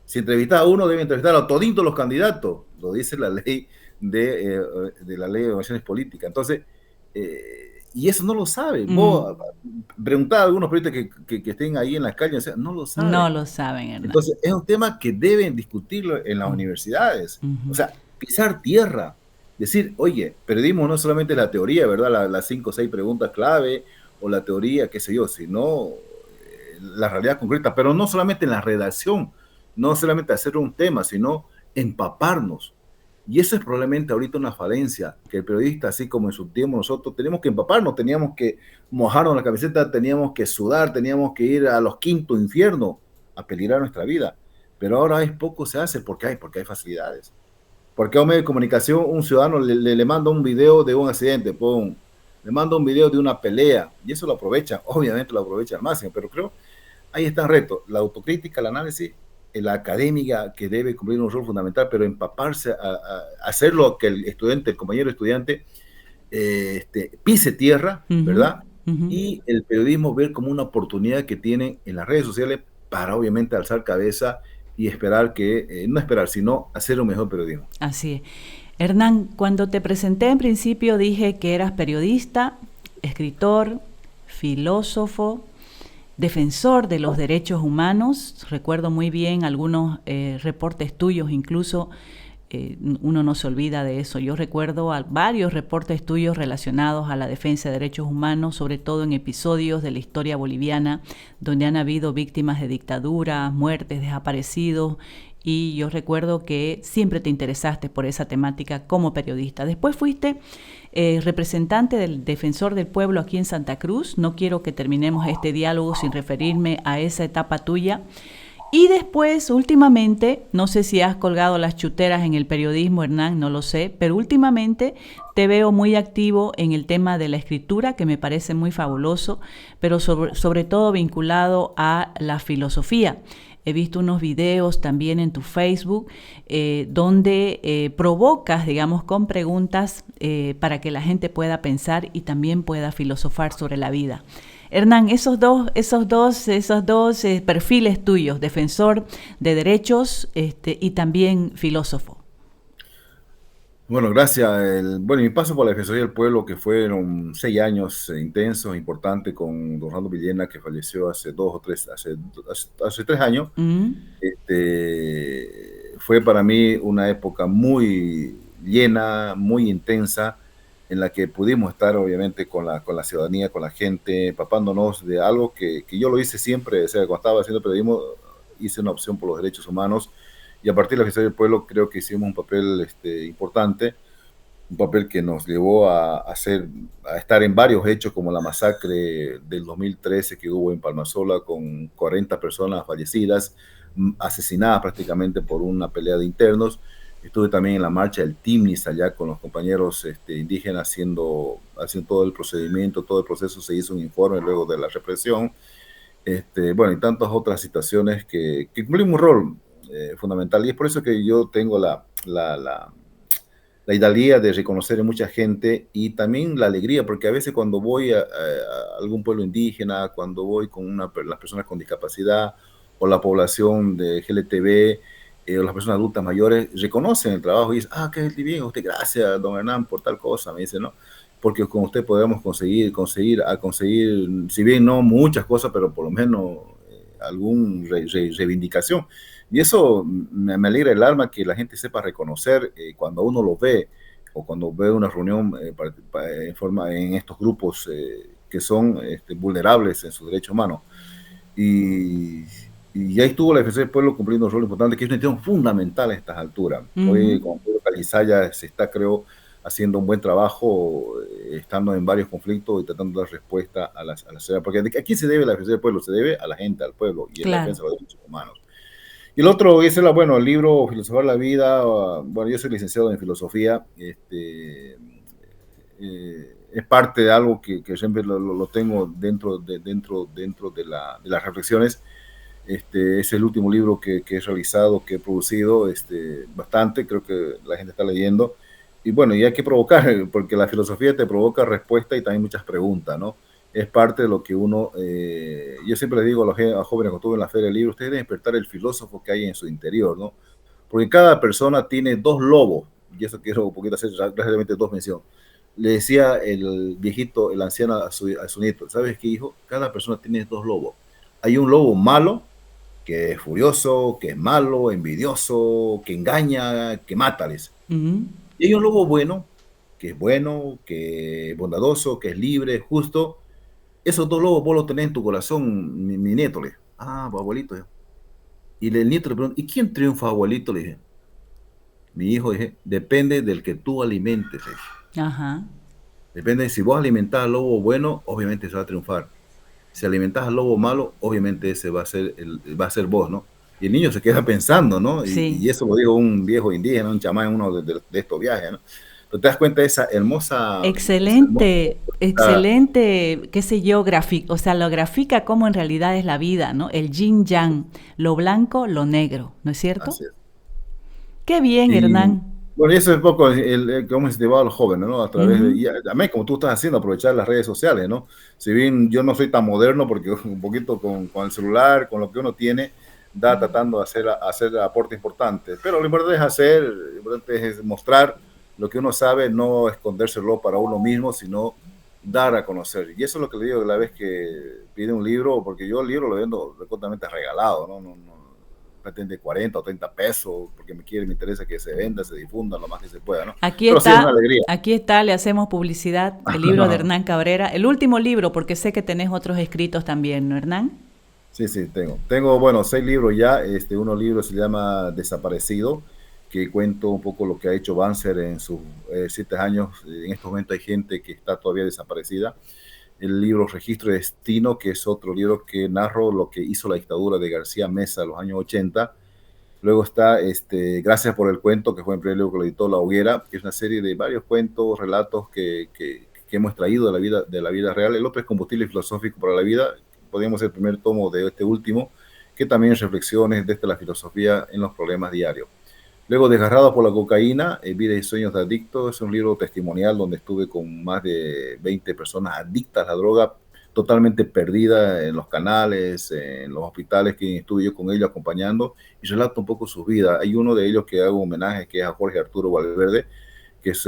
Si entrevistas a uno, debe entrevistar a toditos los candidatos, lo dice la ley de la ley de organizaciones políticas. Entonces, y eso no lo sabe. Vos Mm, preguntá a algunos periodistas que estén ahí en la calle, o sea, no lo no saben. lo saben, Hernán. Entonces, es un tema que deben discutirlo en las Mm, universidades. O ujú. sea, pisar tierra. Decir, oye, periodismo no solamente la teoría, ¿verdad? Las 5 o 6 preguntas clave o la teoría, qué sé yo, sino la realidad concreta. Pero no solamente en la redacción, no solamente hacer un tema, sino empaparnos. Y eso es probablemente ahorita una falencia, que el periodista, así como en su tiempo nosotros, tenemos que empaparnos, teníamos que mojarnos la camiseta, teníamos que sudar, teníamos que ir a los quintos infiernos a peligrar nuestra vida. Pero ahora es poco se hace porque hay facilidades. Porque a un medio de comunicación, un ciudadano le manda un video de un accidente, pum, le manda un video de una pelea, y eso lo aprovecha, obviamente lo aprovecha al máximo, pero creo ahí está el reto, la autocrítica, el análisis, la académica que debe cumplir un rol fundamental, pero empaparse a hacer lo que el estudiante, el compañero estudiante, pise tierra, Ujú, ¿verdad? ujú. Y el periodismo ver como una oportunidad que tienen en las redes sociales para obviamente alzar cabeza y esperar no esperar, sino hacer un mejor periodismo. Así es. Hernán, cuando te presenté en principio dije que eras periodista, escritor, filósofo, defensor de los derechos humanos. Recuerdo muy bien algunos reportes tuyos, incluso uno no se olvida de eso. Yo recuerdo varios reportes tuyos relacionados a la defensa de derechos humanos, sobre todo en episodios de la historia boliviana, donde han habido víctimas de dictaduras, muertes, desaparecidos. Y yo recuerdo que siempre te interesaste por esa temática como periodista. Después fuiste representante del Defensor del Pueblo aquí en Santa Cruz. No quiero que terminemos este diálogo sin referirme a esa etapa tuya. Y después, últimamente, no sé si has colgado las chuteras en el periodismo, Hernán, no lo sé, pero últimamente te veo muy activo en el tema de la escritura, que me parece muy fabuloso, pero sobre todo vinculado a la filosofía. He visto unos videos también en tu Facebook donde provocas, digamos, con preguntas para que la gente pueda pensar y también pueda filosofar sobre la vida. Hernán, esos dos perfiles tuyos, defensor de derechos y también filósofo. Bueno, gracias. Bueno, mi paso por la Defensoría del Pueblo, que fueron 6 años intensos, importantes, con don Rando Villena, que falleció hace 2 o 3, hace 3 años. Mm, Fue para mí una época muy llena, muy intensa, en la que pudimos estar obviamente con la ciudadanía, con la gente, empapándonos de algo que yo lo hice siempre. O sea, cuando estaba haciendo periodismo, hice una opción por los derechos humanos, y a partir de la Defensoría del Pueblo creo que hicimos un papel importante, un papel que nos llevó a estar en varios hechos, como la masacre del 2013 que hubo en Palmasola, con 40 personas fallecidas, asesinadas prácticamente por una pelea de internos. Estuve también en la marcha del Timnis allá con los compañeros indígenas haciendo todo el procedimiento, todo el proceso. Se hizo un informe luego de la represión. Bueno, y tantas otras situaciones que cumplimos un rol. fundamental. Y es por eso que yo tengo la hidalguía de reconocer a mucha gente y también la alegría, porque a veces cuando voy a algún pueblo indígena, cuando voy con las personas con discapacidad o la población de GLTB, o las personas adultas mayores, reconocen el trabajo y dicen, ah, qué bien, usted, gracias, don Hernán, por tal cosa, me dice, ¿no? Porque con usted podemos conseguir, si bien no muchas cosas, pero por lo menos alguna reivindicación. Y eso me alegra el alma que la gente sepa reconocer cuando uno lo ve o cuando ve una reunión en estos grupos que son vulnerables en sus derechos humanos. Y, y ahí estuvo la Defensoría del Pueblo cumpliendo un rol importante que es una institución fundamental a estas alturas. Hoy con Pedro Calizaya se está, creo, haciendo un buen trabajo, estando en varios conflictos y tratando de dar respuesta a la sociedad. Porque ¿a quién se debe la Defensoría del Pueblo? Se debe a la gente, al pueblo, y en la defensa de los derechos humanos. Y el otro es el libro Filosofar la Vida. Bueno, yo soy licenciado en filosofía. Es parte de algo que siempre lo tengo dentro de las reflexiones. Es el último libro que he realizado, que he producido bastante, creo que la gente está leyendo. Y bueno, y hay que provocar, porque la filosofía te provoca respuesta y también muchas preguntas, ¿no? Es parte de lo que uno, yo siempre le digo a los jóvenes cuando estuve en la Feria del Libro, ustedes deben despertar el filósofo que hay en su interior, ¿no? Porque cada persona tiene dos lobos, y eso quiero un poquito hacer rápidamente dos menciones. Le decía el viejito, el anciano a su nieto, ¿sabes qué, hijo? Cada persona tiene dos lobos. Hay un lobo malo, que es furioso, que es malo, envidioso, que engaña, que mata, les. Y hay un lobo bueno, que es bondadoso, que es libre, justo. Esos dos lobos vos los tenés en tu corazón, mi nieto, le dije. Ah, pues, abuelito. Y el nieto le preguntó, ¿y quién triunfa, abuelito? Le dije. Mi hijo, dije, depende del que tú alimentes, le dije. Ajá. Depende, si vos alimentás al lobo bueno, obviamente se va a triunfar. Si alimentás al lobo malo, obviamente ese va a ser vos, ¿no? Y el niño se queda pensando, ¿no? Sí. Y eso lo dijo un viejo indígena, un chamán en uno de estos viajes, ¿no? Pero te das cuenta de esa hermosa... Excelente, excelente, qué sé yo, o sea, lo grafica como en realidad es la vida, ¿no? El yin yang, lo blanco, lo negro, ¿no es cierto? Así es. Qué bien, Hernán. Bueno, y eso es un poco cómo se lleva a los jóvenes, ¿no? A través también como tú estás haciendo, aprovechar las redes sociales, ¿no? Si bien yo no soy tan moderno, porque un poquito con el celular, con lo que uno tiene, tratando de hacer aportes importantes. Pero lo importante es mostrar lo que uno sabe, no escondérselo para uno mismo, sino dar a conocer. Y eso es lo que le digo la vez que pide un libro, porque yo el libro lo vendo completamente regalado, ¿no? No pretende 40 o 30 pesos, porque me interesa que se venda, se difunda lo más que se pueda, ¿no? Pero sí es una alegría. Aquí está, le hacemos publicidad, el libro de Hernán Cabrera, el último libro, porque sé que tenés otros escritos también, ¿no, Hernán? Sí, tengo, bueno, 6 libros ya. Uno libro se llama Desaparecido, que cuento un poco lo que ha hecho Banzer en sus 7 años. En estos momentos hay gente que está todavía desaparecida. El libro Registro de Destino, que es otro libro que narro lo que hizo la dictadura de García Meza en los años 80. Luego está Gracias por el cuento, que fue el primer libro que lo editó La Hoguera, que es una serie de varios cuentos, relatos que hemos traído de la vida real. El otro es Combustible Filosófico para la Vida, podríamos ser el primer tomo de este último, que también es reflexiones desde la filosofía en los problemas diarios. Luego, Desgarrados por la cocaína, Vida y sueños de adictos, es un libro testimonial donde estuve con más de 20 personas adictas a la droga, totalmente perdidas en los canales, en los hospitales, que estuve yo con ellos acompañando, y relato un poco su vida. Hay uno de ellos que hago homenaje, que es a Jorge Arturo Valverde, que es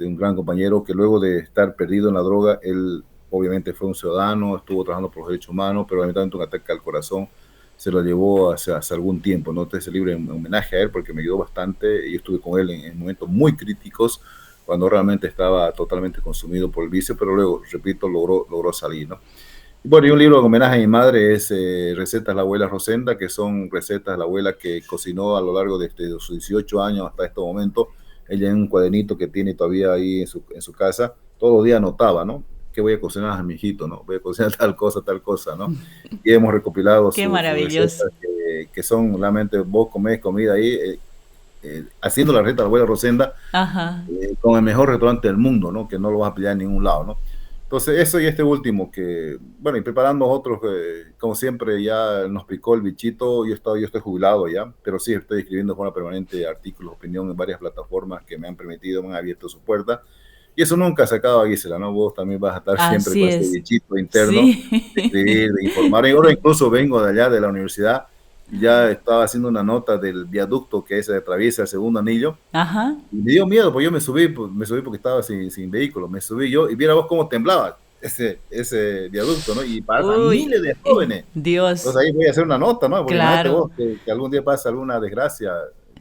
un gran compañero, que luego de estar perdido en la droga, él obviamente fue un ciudadano, estuvo trabajando por los derechos humanos, pero lamentablemente un ataque al corazón se lo llevó hace algún tiempo, ¿no? Entonces el libro en homenaje a él, porque me ayudó bastante, y yo estuve con él en momentos muy críticos, cuando realmente estaba totalmente consumido por el vicio, pero luego, repito, logró salir, ¿no? Y bueno, y un libro en homenaje a mi madre es Recetas de la abuela Rosenda, que son recetas de la abuela que cocinó a lo largo de sus 18 años hasta este momento. Ella en un cuadernito que tiene todavía ahí en su casa, todos los días anotaba, ¿no? ¿Qué voy a cocinar a mi hijito, no? Voy a cocinar tal cosa, ¿no? Y hemos recopilado sus recetas que son realmente, vos comés comida ahí, haciendo la receta de la abuela Rosenda, con el mejor restaurante del mundo, ¿no? Que no lo vas a pillar en ningún lado, ¿no? Entonces, eso y este último, que, bueno, y preparando otros, como siempre, ya nos picó el bichito, yo estoy jubilado ya, pero sí estoy escribiendo de forma permanente artículos, opinión en varias plataformas que me han permitido, me han abierto su puerta, y eso nunca se acaba, Gisela, ¿no? Vos también vas a estar siempre Así con ese es. bichito interno de Sí. escribir, de informar. Y ahora incluso vengo de allá de la universidad, y ya estaba haciendo una nota del viaducto que se atraviesa el segundo anillo, Ajá. y me dio miedo, pues yo me subí porque estaba sin vehículo, me subí yo y viera vos cómo temblaba ese viaducto, ¿no? Y pasa Uy, miles de jóvenes. Dios, Entonces ahí voy a hacer una nota, ¿no? Porque imagínate claro. vos que algún día pasa alguna desgracia,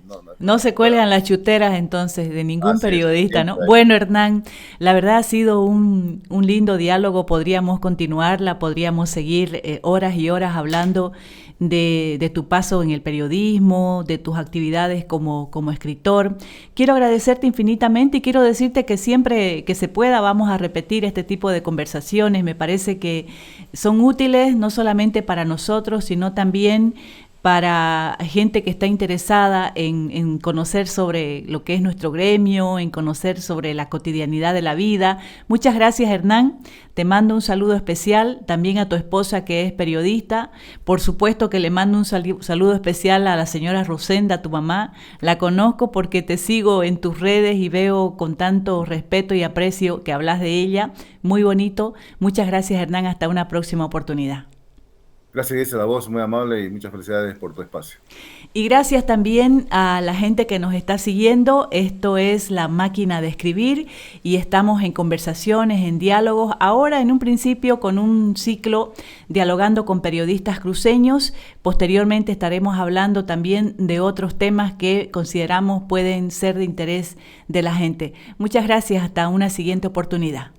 no, no, No no se se puede. cuelgan las chuteras entonces de ningún Así es, periodista, ¿no? siempre hay. Bueno, Hernán, la verdad ha sido un lindo diálogo, podríamos continuarla, podríamos seguir horas y horas hablando de tu paso en el periodismo, de tus actividades como escritor. Quiero agradecerte infinitamente y quiero decirte que siempre que se pueda vamos a repetir este tipo de conversaciones. Me parece que son útiles no solamente para nosotros, sino también para gente que está interesada en conocer sobre lo que es nuestro gremio, en conocer sobre la cotidianidad de la vida. Muchas gracias, Hernán. Te mando un saludo especial también a tu esposa que es periodista. Por supuesto que le mando un saludo especial a la señora Rosenda, tu mamá. La conozco porque te sigo en tus redes y veo con tanto respeto y aprecio que hablas de ella. Muy bonito. Muchas gracias, Hernán. Hasta una próxima oportunidad. Gracias, dice la voz, muy amable y muchas felicidades por tu espacio. Y gracias también a la gente que nos está siguiendo. Esto es La Máquina de Escribir y estamos en conversaciones, en diálogos. Ahora en un principio con un ciclo dialogando con periodistas cruceños. Posteriormente estaremos hablando también de otros temas que consideramos pueden ser de interés de la gente. Muchas gracias. Hasta una siguiente oportunidad.